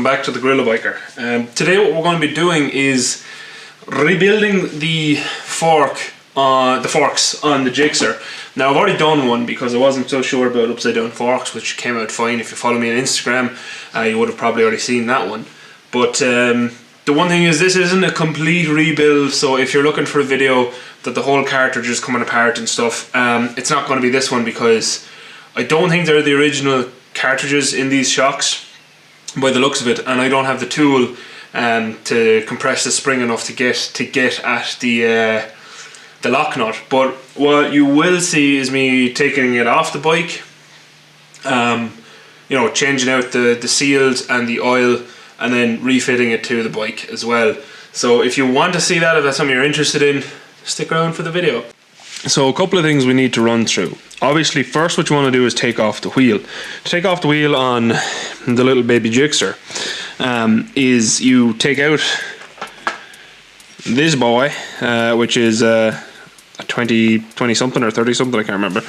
welcome back to the GorillaBiker. Today what we're going to be doing is rebuilding the forks on the GSX-R. Now I've already done one because I wasn't so sure about upside down forks, which came out fine. If you follow me on Instagram, you would have probably already seen that one. But the one thing is, this isn't a complete rebuild, so if you're looking for a video that the whole cartridge is coming apart and stuff, it's not going to be this one, because I don't think they're the original cartridges in these shocks by the looks of it, and I don't have the tool to compress the spring enough to get at the lock nut. But what you will see is me taking it off the bike, you know, changing out the seals and the oil, and then refitting it to the bike as well. So if you want to see that, if that's something you're interested in, stick around for the video. So a couple of things we need to run through. Obviously, first what you want to do is take off the wheel. To take off the wheel on the little baby GSX-R, is you take out this boy, which is a 20 something or 30 something, I can't remember.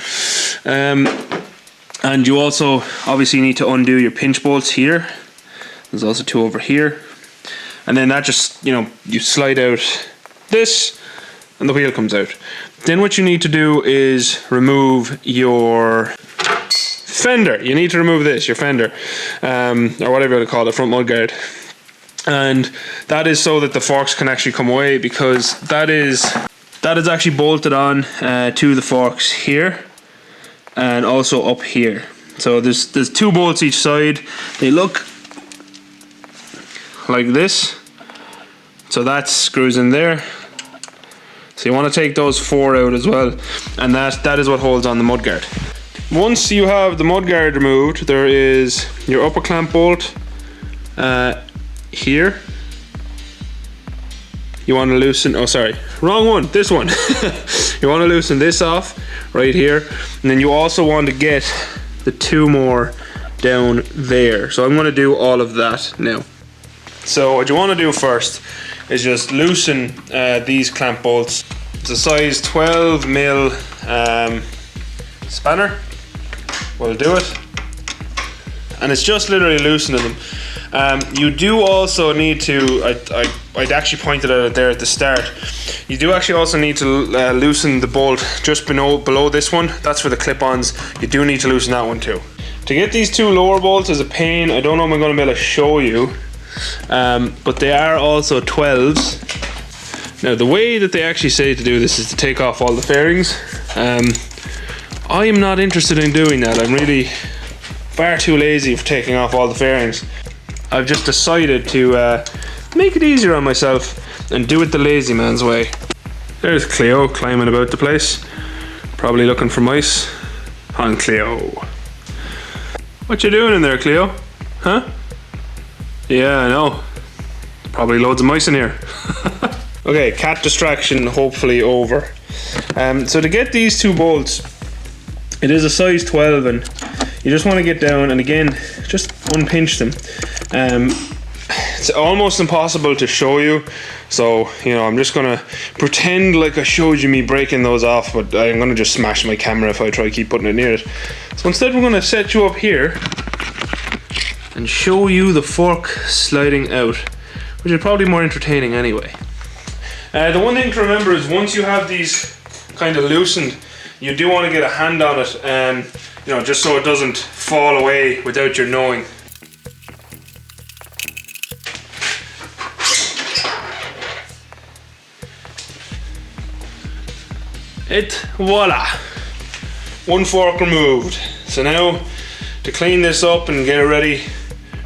And you also obviously need to undo your pinch bolts here. There's also two over here. And then that just, you know, you slide out this and the wheel comes out. Then what you need to do is remove your fender. You need to remove this, your fender, or whatever you want to call it, front mudguard. And that is so that the forks can actually come away, because that is actually bolted on to the forks here and also up here. So there's two bolts each side. They look like this. So that screws in there. So you want to take those four out as well, and that is what holds on the mudguard. Once you have the mudguard removed, there is your upper clamp bolt here. You want to loosen, oh sorry, wrong one, this one. You want to loosen this off right here, and then you also want to get the two more down there. So I'm going to do all of that now. So what you want to do first is just loosen these clamp bolts. It's a size 12mm spanner will do it, and it's just literally loosening them. You do also need to, I'd actually pointed out there at the start, you do actually also need to loosen the bolt just below this one. That's for the clip-ons. You do need to loosen that one too. To get these two lower bolts is a pain. I don't know if I'm going to be able to show you. But they are also 12s. Now the way that they actually say to do this is to take off all the fairings. I am not interested in doing that. I'm really far too lazy for taking off all the fairings. I've just decided to make it easier on myself and do it the lazy man's way. There's Cleo climbing about the place, probably looking for mice. On Cleo. What you doing in there, Cleo? Huh? Yeah, I know. Probably loads of mice in here. Okay, cat distraction hopefully over. So to get these two bolts, it is a size 12, and you just want to get down and again just unpinch them. It's almost impossible to show you, so you know, I'm just gonna pretend like I showed you me breaking those off, but I'm gonna just smash my camera if I try to keep putting it near it. So instead we're gonna set you up here and show you the fork sliding out, which is probably more entertaining anyway. The one thing to remember is, once you have these kind of loosened, you do want to get a hand on it, you know, just so it doesn't fall away without your knowing. Voila! One fork removed. So now to clean this up and get it ready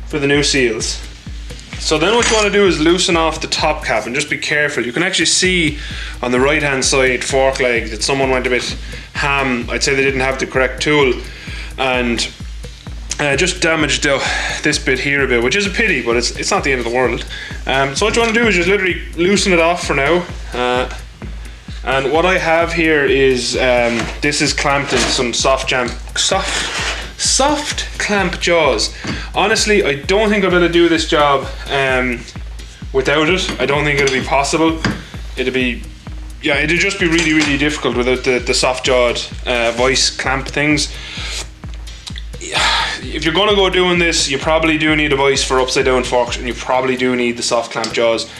for the new seals. So then what you want to do is loosen off the top cap, and just be careful. You can actually see on the right hand side fork leg that someone went a bit ham. I'd say they didn't have the correct tool, and just damaged this bit here a bit, which is a pity, but it's not the end of the world. So what you want to do is just literally loosen it off for now. And what I have here is, this is clamped in some soft clamp jaws. Honestly, I don't think I'll be able to do this job without it. I don't think it'll be possible. It'd just be really, really difficult without the soft jawed vice clamp things. if you're gonna go doing this, you probably do need a vise for upside down forks, and you probably do need the soft clamp jaws.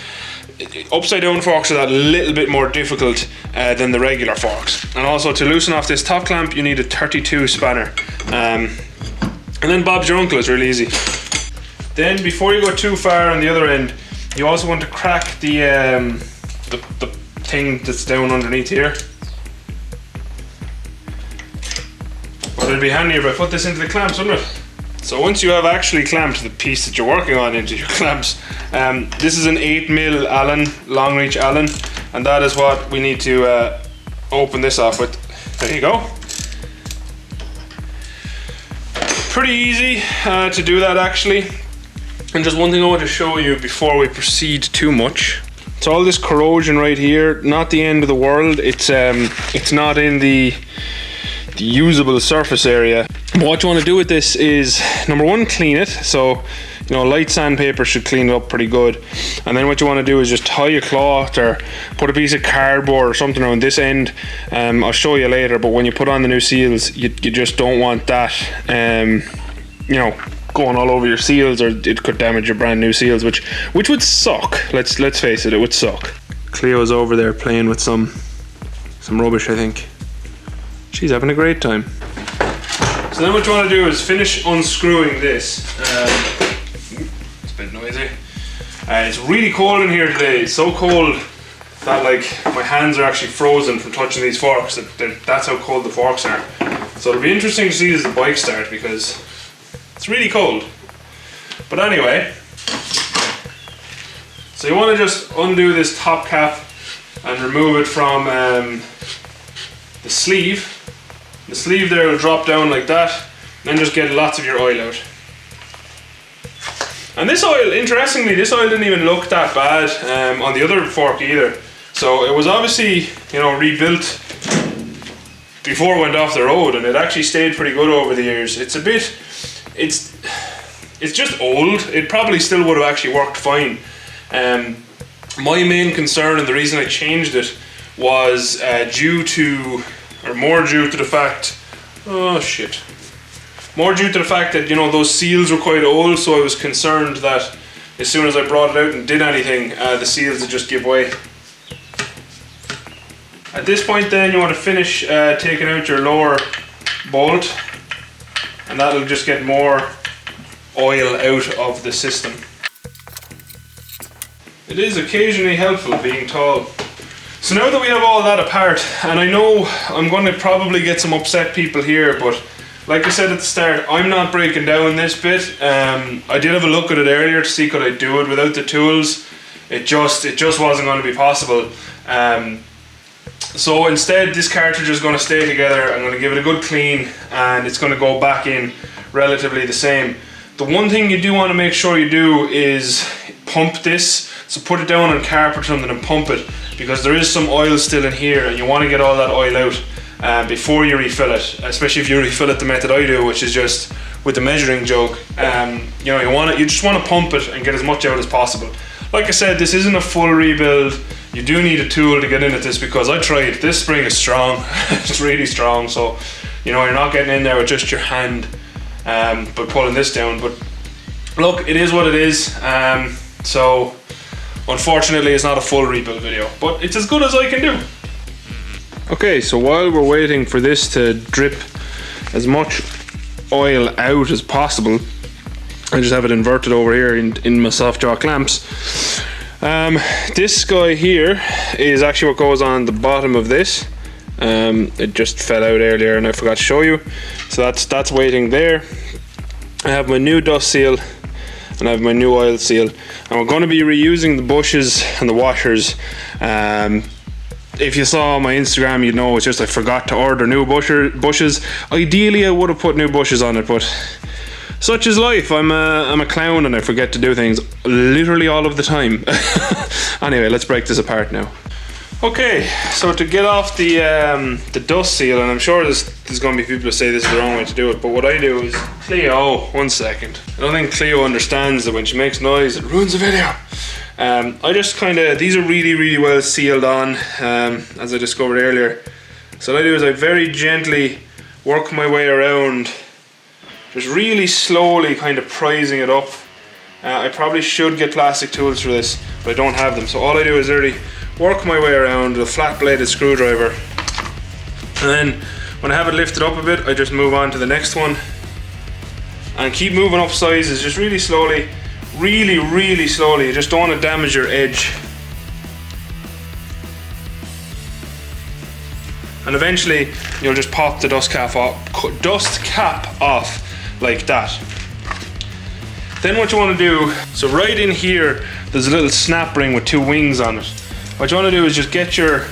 Upside down forks are that little bit more difficult than the regular forks. And also, to loosen off this top clamp, you need a 32 spanner. And then Bob's your uncle, is really easy. Then before you go too far on the other end, you also want to crack the thing that's down underneath here. But it'd be handy if I put this into the clamps, wouldn't it? So once you have actually clamped the piece that you're working on into your clamps, this is an 8mm Allen, long reach Allen, and that is what we need to open this off with. There you go. Pretty easy to do that actually. And just one thing I want to show you before we proceed too much. So all this corrosion right here, not the end of the world. It's not in the usable surface area. But what you want to do with this is, number one, clean it. So, you know, light sandpaper should clean it up pretty good. And then what you want to do is just tie a cloth or put a piece of cardboard or something around this end. I'll show you later, but when you put on the new seals, you just don't want that, you know, going all over your seals, or it could damage your brand new seals, which would suck. Let's face it, it would suck. Cleo's over there playing with some rubbish, I think. She's having a great time. So then what you want to do is finish unscrewing this. It's a bit noisy. It's really cold in here today. It's so cold that like my hands are actually frozen from touching these forks. That's how cold the forks are. So it'll be interesting to see as the bike start, because it's really cold. But anyway, so you want to just undo this top cap and remove it from the sleeve. The sleeve there will drop down like that, and then just get lots of your oil out. And this oil, interestingly, this oil didn't even look that bad on the other fork either. So it was obviously, you know, rebuilt before it went off the road, and it actually stayed pretty good over the years. It's a bit, it's just old. It probably still would have actually worked fine. My main concern, and the reason I changed it, was more due to the fact that, you know, those seals were quite old, so I was concerned that as soon as I brought it out and did anything, the seals would just give way. At this point then, you want to finish taking out your lower bolt, and that'll just get more oil out of the system. It is occasionally helpful being tall. So now that we have all that apart, and I know I'm going to probably get some upset people here, but like I said at the start, I'm not breaking down this bit. I did have a look at it earlier to see could I do it without the tools. It just wasn't going to be possible. So instead, this cartridge is going to stay together. I'm going to give it a good clean, and it's going to go back in relatively the same. The one thing you do want to make sure you do is pump this. So put it down on carpet or something and pump it, because there is some oil still in here, and you want to get all that oil out before you refill it, especially if you refill it the method I do, which is just with the measuring jug. You know, you just want to pump it and get as much out as possible. Like I said, this isn't a full rebuild. You do need a tool to get in at this, because I tried. This spring is strong. It's really strong, so you know, you're not getting in there with just your hand but pulling this down. But look, it is what it is. So unfortunately, it's not a full rebuild video, but it's as good as I can do. Okay, so while we're waiting for this to drip as much oil out as possible, I just have it inverted over here in my soft jaw clamps. This guy here is actually what goes on the bottom of this. It just fell out earlier and I forgot to show you. So that's waiting there. I have my new dust seal and I have my new oil seal, and we're going to be reusing the bushes and the washers. If you saw my Instagram, you'd know it's just I forgot to order new bushes. Ideally I would have put new bushes on it, but such is life. I'm a clown and I forget to do things literally all of the time. Anyway, let's break this apart now. Okay, so to get off the dust seal, and I'm sure there's going to be people who say this is the wrong way to do it, but what I do is, Cleo, 1 second. I don't think Cleo understands that when she makes noise, it ruins the video. I just kind of, these are really, really well sealed on, as I discovered earlier. So what I do is I very gently work my way around just really slowly kind of prising it up. I probably should get plastic tools for this, but I don't have them. So all I do is literally work my way around with a flat bladed screwdriver, and then when I have it lifted up a bit, I just move on to the next one and keep moving up sizes, just really slowly, really slowly. You just don't want to damage your edge. And eventually you'll just pop the dust cap off like that. Then what you want to do, so right in here there's a little snap ring with 2 wings on it. What you want to do is just get your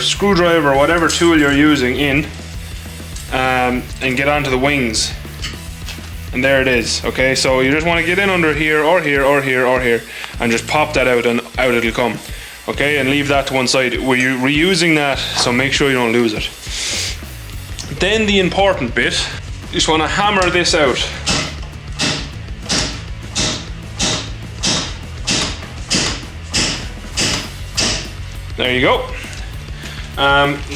screwdriver or whatever tool you're using in, and get onto the wings. And there it is. Okay, so you just want to get in under here or here or here or here and just pop that out, and out it'll come. Okay, and leave that to one side. We're reusing that, so make sure you don't lose it. Then the important bit, you just want to hammer this out. There you go.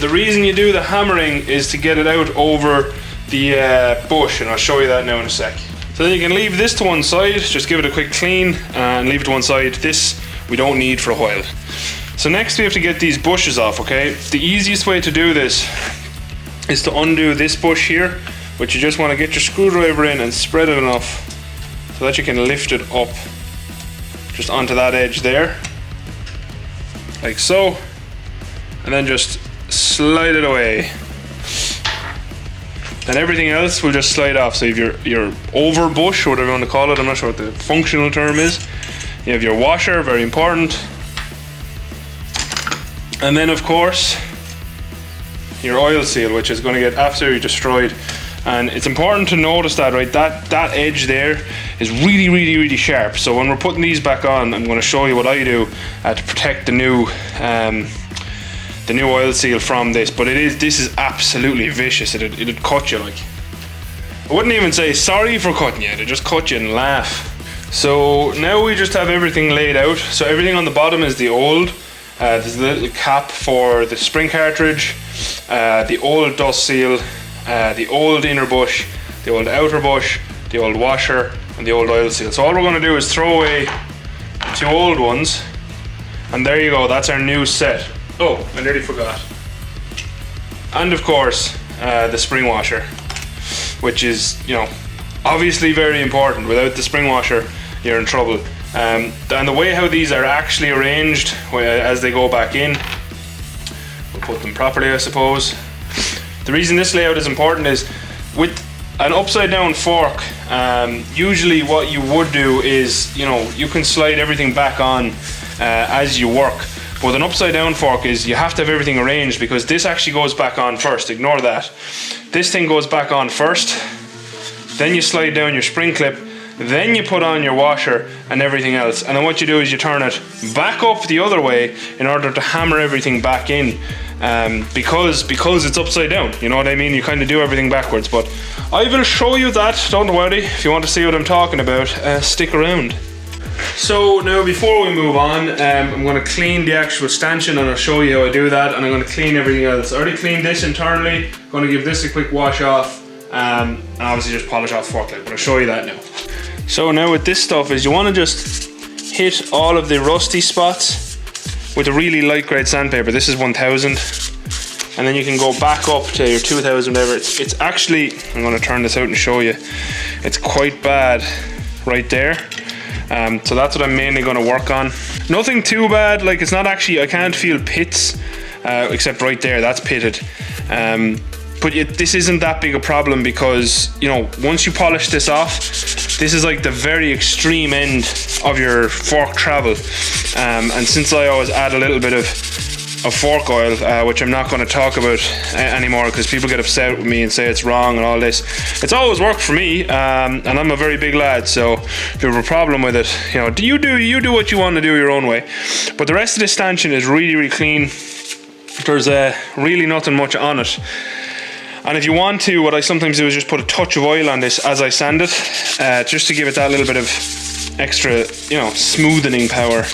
The reason you do the hammering is to get it out over the bush, and I'll show you that now in a sec. So then you can leave this to one side, just give it a quick clean and leave it to one side. This we don't need for a while. So next we have to get these bushes off, okay? The easiest way to do this is to undo this bush here, which you just want to get your screwdriver in and spread it enough so that you can lift it up just onto that edge there, like so, and then just slide it away. And everything else will just slide off. So you have your over bush, or whatever you want to call it, I'm not sure what the functional term is. You have your washer, very important. And then of course, your oil seal, which is going to get absolutely destroyed. And it's important to notice that, right, that edge there is really sharp. So when we're putting these back on, I'm going to show you what I do to protect the new oil seal from this. But this is absolutely vicious. It'd cut you. Like, I wouldn't even say sorry for cutting you, it'd just cut you and laugh. So now we just have everything laid out. So everything on the bottom is the old. There's a little cap for the spring cartridge, the old dust seal, the old inner bush, the old outer bush, the old washer, and the old oil seal. So all we're going to do is throw away the 2 old ones, and there you go, that's our new set. Oh, I nearly forgot. And of course, the spring washer, which is, you know, obviously very important. Without the spring washer, you're in trouble. And the way how these are actually arranged as they go back in, we'll put them properly, I suppose. The reason this layout is important is with an upside down fork, usually what you would do is, you know, you can slide everything back on as you work. But with an upside down fork is you have to have everything arranged, because this actually goes back on first. Ignore that. This thing goes back on first, then you slide down your spring clip, then you put on your washer and everything else, and then what you do is you turn it back up the other way in order to hammer everything back in, because it's upside down, you know what I mean? You kind of do everything backwards, but I will show you that, don't worry. If you want to see what I'm talking about, stick around. So now before we move on, I'm going to clean the actual stanchion, and I'll show you how I do that, and I'm going to clean everything else. I already cleaned this internally, going to give this a quick wash off, and obviously just polish off the fork light, but I'll show you that now. So now with this stuff is you want to just hit all of the rusty spots with a really light grade sandpaper. This is 1000, and then you can go back up to your 2000, whatever. It's actually, I'm going to turn this out and show you, it's quite bad right there. So that's what I'm mainly going to work on. Nothing too bad, like it's not actually, I can't feel pits, except right there, that's pitted. But this isn't that big a problem, because, you know, once you polish this off, this is like the very extreme end of your fork travel. And since I always add a little bit of fork oil, which I'm not going to talk about anymore because people get upset with me and say it's wrong and all this. It's always worked for me, and I'm a very big lad, so if you have a problem with it, you know, you do what you want to do your own way. But the rest of the stanchion is really clean. There's really nothing much on it. And if you want to, what I sometimes do is just put a touch of oil on this as I sand it, just to give it that little bit of extra, you know, smoothening power.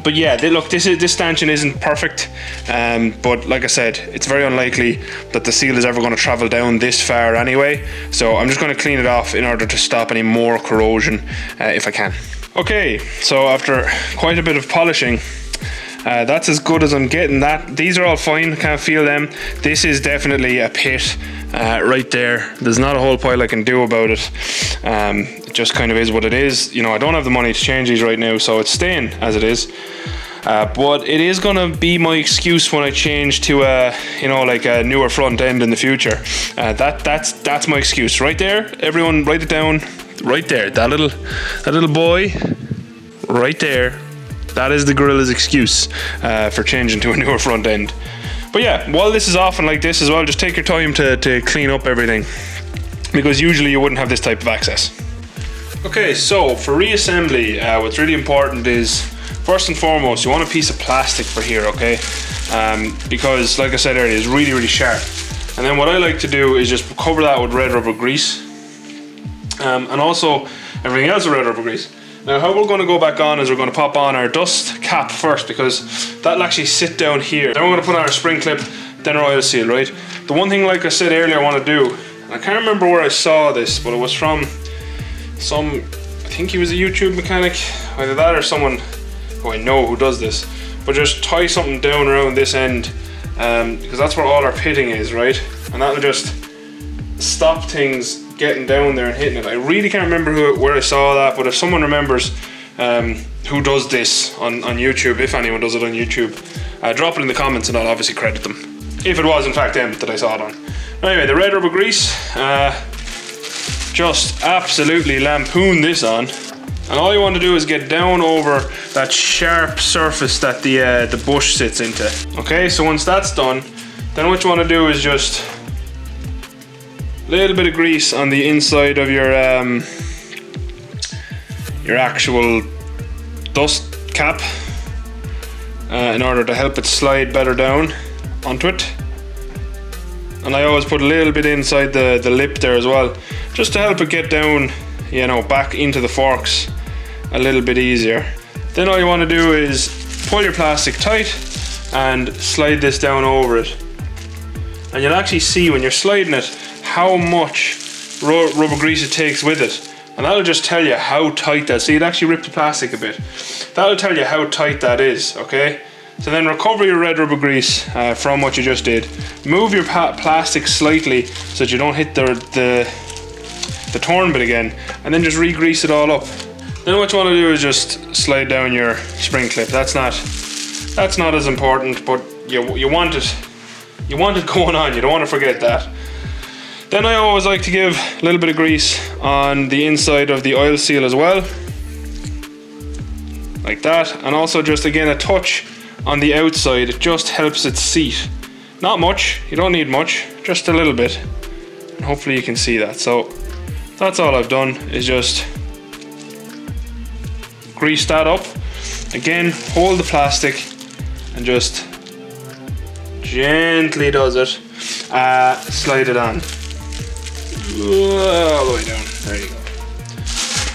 But yeah, look, this stanchion isn't perfect, but like I said, it's very unlikely that the seal is ever going to travel down this far anyway, so I'm just going to clean it off in order to stop any more corrosion if I can. Okay, so after quite a bit of polishing, that's as good as I'm getting. That these are all fine, can't feel them. This is definitely a pit right there. There's not a whole pile I can do about it. It just kind of is what it is. You know, I don't have the money to change these right now, so it's staying as it is. But it is gonna be my excuse when I change to you know, like a newer front end in the future. That's my excuse right there. Everyone write it down. Right there, that little boy right there, that is the Gorilla's excuse for changing to a newer front end. But yeah, while this is off and like this as well, just take your time to clean up everything, because usually you wouldn't have this type of access. Okay, so for reassembly, what's really important is, first and foremost, you want a piece of plastic for here, okay? Because like I said earlier, it's really, really sharp. And then what I like to do is just cover that with red rubber grease. And also everything else with red rubber grease. Now how we're going to go back on is we're going to pop on our dust cap first, because that'll actually sit down here. Then we're going to put on our spring clip, then our oil seal, right? The one thing, like I said earlier, I want to do, and I can't remember where I saw this, but it was from I think he was a YouTube mechanic, either that or someone who I know who does this. But just tie something down around this end, because that's where all our pitting is, right? And that'll just stop things getting down there and hitting it. I really can't remember where I saw that, but if someone remembers who does this on YouTube, if anyone does it on YouTube, drop it in the comments and I'll obviously credit them, if it was in fact them that I saw it on. Anyway, the red rubber grease, just absolutely lampoon this on, and all you want to do is get down over that sharp surface that the bush sits into. Okay, so once that's done, then what you want to do is just little bit of grease on the inside of your actual dust cap in order to help it slide better down onto it. And I always put a little bit inside the lip there as well, just to help it get down, you know, back into the forks a little bit easier. Then all you want to do is pull your plastic tight and slide this down over it, and you'll actually see when you're sliding it how much rubber grease it takes with it, and that'll just tell you how tight that. See, it actually ripped the plastic a bit. That'll tell you how tight that is, okay? So then recover your red rubber grease from what you just did. Move your plastic slightly so that you don't hit the torn bit again, and then just re-grease it all up. Then what you want to do is just slide down your spring clip. That's not as important, but you want it going on. You don't want to forget that. Then I always like to give a little bit of grease on the inside of the oil seal as well, like that, and also just again a touch on the outside. It just helps it seat. Not much, you don't need much, just a little bit, and hopefully you can see that. So that's all I've done, is just grease that up. Again, hold the plastic and just gently does it, slide it on. All the way down, there you go.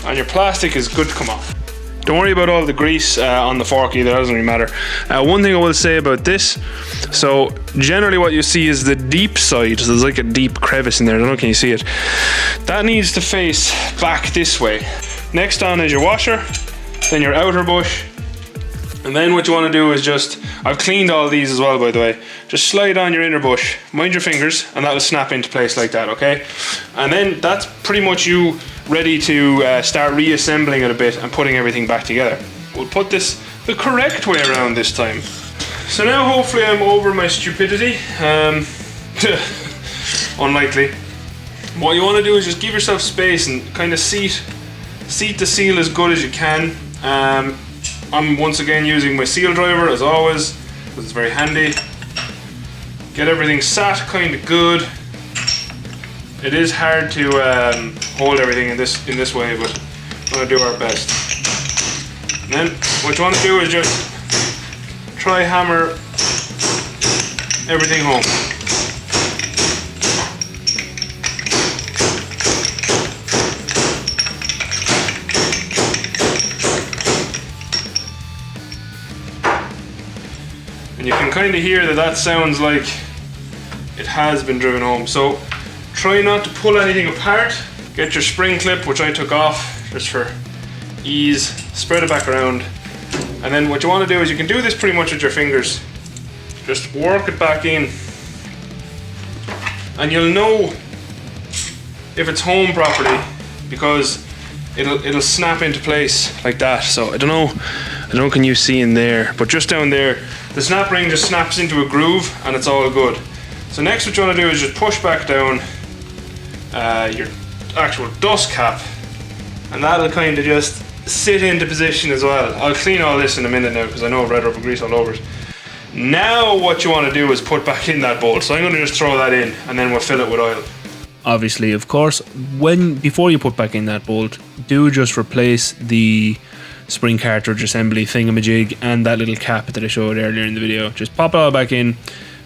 And your plastic is good to come off. Don't worry about all the grease on the fork either, that doesn't really matter. One thing I will say about this, so generally what you see is the deep side, so there's like a deep crevice in there, I don't know, can you see it? That needs to face back this way. Next on is your washer, then your outer bush, and then what you want to do is just, I've cleaned all these as well by the way, just slide on your inner bush, mind your fingers, and that'll snap into place like that, okay? And then that's pretty much you ready to start reassembling it a bit and putting everything back together. We'll put this the correct way around this time. So now hopefully I'm over my stupidity. Unlikely. What you want to do is just give yourself space and kind of seat the seal as good as you can. I'm once again using my seal driver as always, because it's very handy. Get everything sat kind of good. It is hard to hold everything in this way, but we're going to do our best. And then what you want to do is just try hammer everything home. And you can kind of hear that that sounds like it has been driven home. So try not to pull anything apart. Get your spring clip, which I took off just for ease, spread it back around. And then what you want to do is, you can do this pretty much with your fingers. Just work it back in. And you'll know if it's home properly because it'll snap into place like that. So I don't know can you see in there, but just down there, the snap ring just snaps into a groove and it's all good. So next what you want to do is just push back down your actual dust cap, and that'll kind of just sit into position as well. I'll clean all this in a minute now because I know I've red rubber grease all over it. Now what you want to do is put back in that bolt. So I'm going to just throw that in and then we'll fill it with oil. Obviously, of course, before you put back in that bolt, do just replace the spring cartridge assembly thingamajig and that little cap that I showed earlier in the video. Just pop it all back in,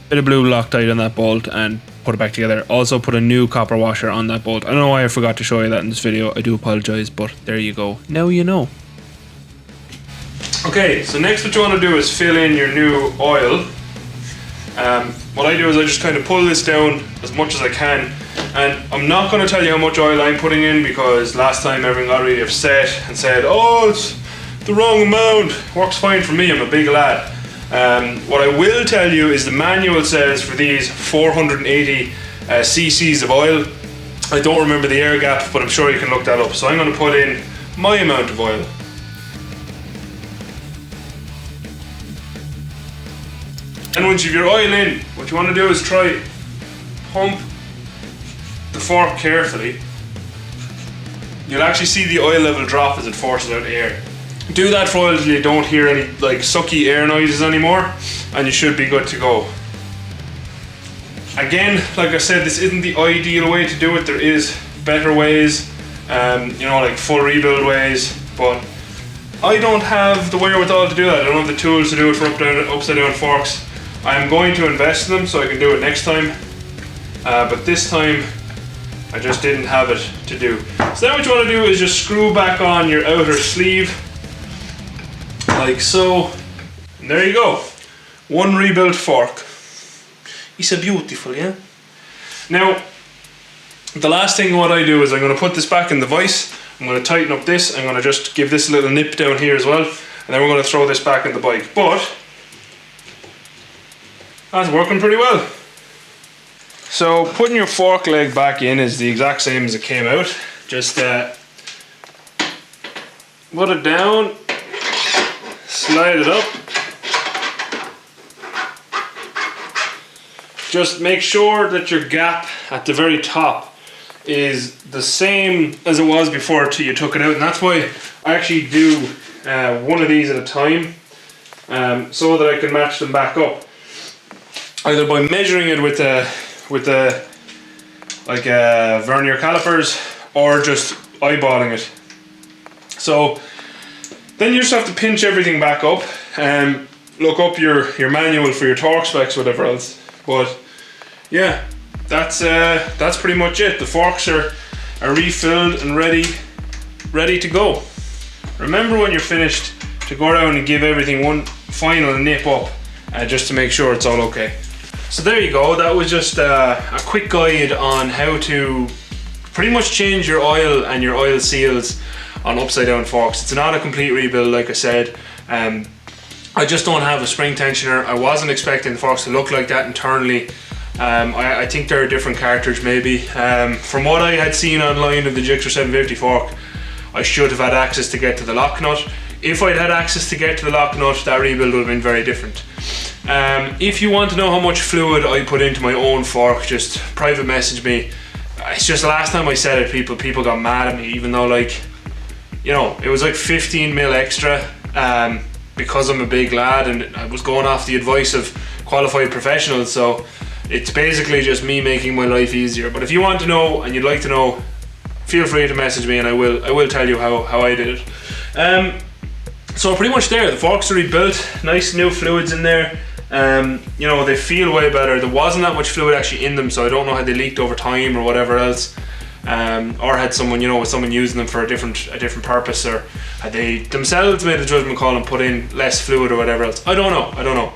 bit of blue Loctite on that bolt and put it back together. Also put a new copper washer on that bolt. I don't know why I forgot to show you that in this video. I do apologise, but there you go. Now you know. Okay, so next what you want to do is fill in your new oil. What I do is I just kind of pull this down as much as I can, and I'm not going to tell you how much oil I'm putting in because last time everyone got really upset and said, oh, it's the wrong amount. Works fine for me, I'm a big lad. What I will tell you is the manual says for these 480 cc's of oil. I don't remember the air gap, but I'm sure you can look that up. So I'm going to put in my amount of oil. And once you've your oil in, what you want to do is try pump the fork carefully. You'll actually see the oil level drop as it forces out air. Do that for a while until you don't hear any like sucky air noises anymore, and you should be good to go. Again, like I said, this isn't the ideal way to do it. There is better ways, you know, like full rebuild ways, but I don't have the wherewithal to do that. I don't have the tools to do it for upside down forks. I am going to invest in them so I can do it next time, but this time I just didn't have it to do. So then what you want to do is just screw back on your outer sleeve like so, and there you go, one rebuilt fork. It's a beautiful, yeah? Now the last thing what I do is I'm going to put this back in the vise. I'm going to tighten up this. I'm going to just give this a little nip down here as well, and then we're going to throw this back in the bike. But that's working pretty well. So putting your fork leg back in is the exact same as it came out. Just put it down, slide it up. Just make sure that your gap at the very top is the same as it was before until you took it out, and that's why I actually do one of these at a time, so that I can match them back up. Either by measuring it with the vernier calipers, or just eyeballing it. So then you just have to pinch everything back up and look up your manual for your torque specs, whatever else. But yeah, that's pretty much it. The forks are refilled and ready to go. Remember when you're finished to go around and give everything one final nip up, just to make sure it's all okay. So there you go, that was just a quick guide on how to pretty much change your oil and your oil seals on upside down forks. It's not a complete rebuild, like I said. I just don't have a spring tensioner. I wasn't expecting the forks to look like that internally. I think they're a different cartridge maybe. From what I had seen online of the GSX-R 750 fork, I should have had access to get to the lock nut. If I'd had access to get to the lock nut, that rebuild would have been very different. If you want to know how much fluid I put into my own fork, just private message me. It's just the last time I said it, people got mad at me, even though, like, you know, it was like 15 mil extra, because I'm a big lad and I was going off the advice of qualified professionals. So it's basically just me making my life easier. But if you want to know and you'd like to know, feel free to message me and I will tell you how I did it. So pretty much there, the forks are rebuilt, nice new fluids in there. You know, they feel way better. There wasn't that much fluid actually in them, so I don't know how they leaked over time or whatever else, or had someone, you know, with someone using them for a different purpose, or had they themselves made a judgment call and put in less fluid or whatever else. I don't know.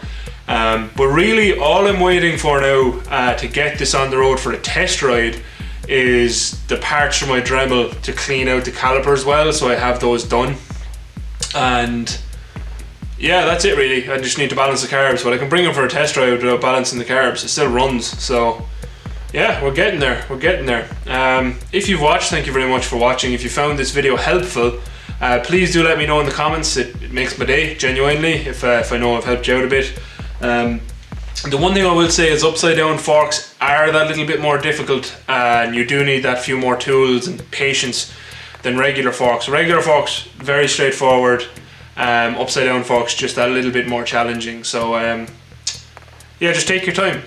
But really all I'm waiting for now to get this on the road for a test ride is the parts for my Dremel to clean out the caliper as well, so I have those done. And yeah, that's it really. I just need to balance the carbs, but I can bring them for a test ride without balancing the carbs. It still runs, so yeah, we're getting there, we're getting there. If you've watched, thank you very much for watching. If you found this video helpful, please do let me know in the comments. It makes my day, genuinely, if I know I've helped you out a bit. The one thing I will say is upside down forks are that little bit more difficult, and you do need that few more tools and patience than regular forks. Regular forks, very straightforward. Upside down forks, just that little bit more challenging. So yeah, just take your time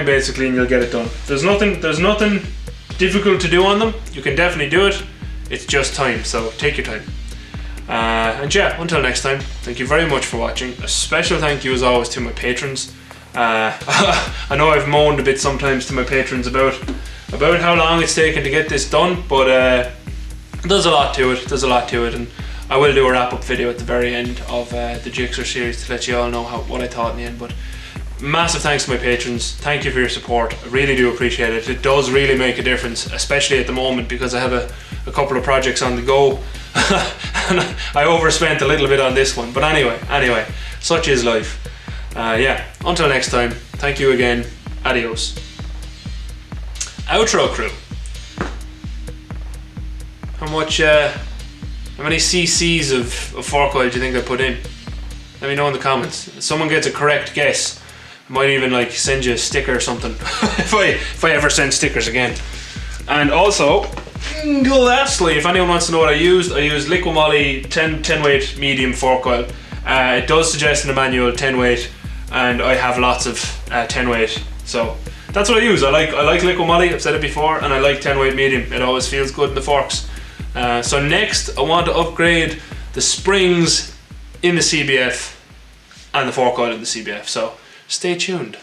basically, and you'll get it done. There's nothing difficult to do on them. You can definitely do it. It's just time, so take your time. And yeah, until next time, thank you very much for watching. A special thank you as always to my patrons. I know I've moaned a bit sometimes to my patrons about how long it's taken to get this done, but there's a lot to it, and I will do a wrap-up video at the very end of the GSX-R series to let you all know what I thought in the end. But massive thanks to my patrons. Thank you for your support. I really do appreciate it. It does really make a difference, especially at the moment, because I have a couple of projects on the go. And I overspent a little bit on this one, but anyway, such is life. Yeah, until next time, thank you again. Adios. Outro crew. How many cc's of fork oil do you think I put in? Let me know in the comments. If someone gets a correct guess, I might even like send you a sticker or something. if I ever send stickers again. And also, lastly, if anyone wants to know what I used Liqui Moly 10 weight medium fork oil. It does suggest in the manual 10 weight, and I have lots of 10 weight, so that's what I use. I like Liqui Moly, I've said it before, and I like 10 weight medium. It always feels good in the forks. So next I want to upgrade the springs in the CBF and the fork oil in the CBF, so stay tuned.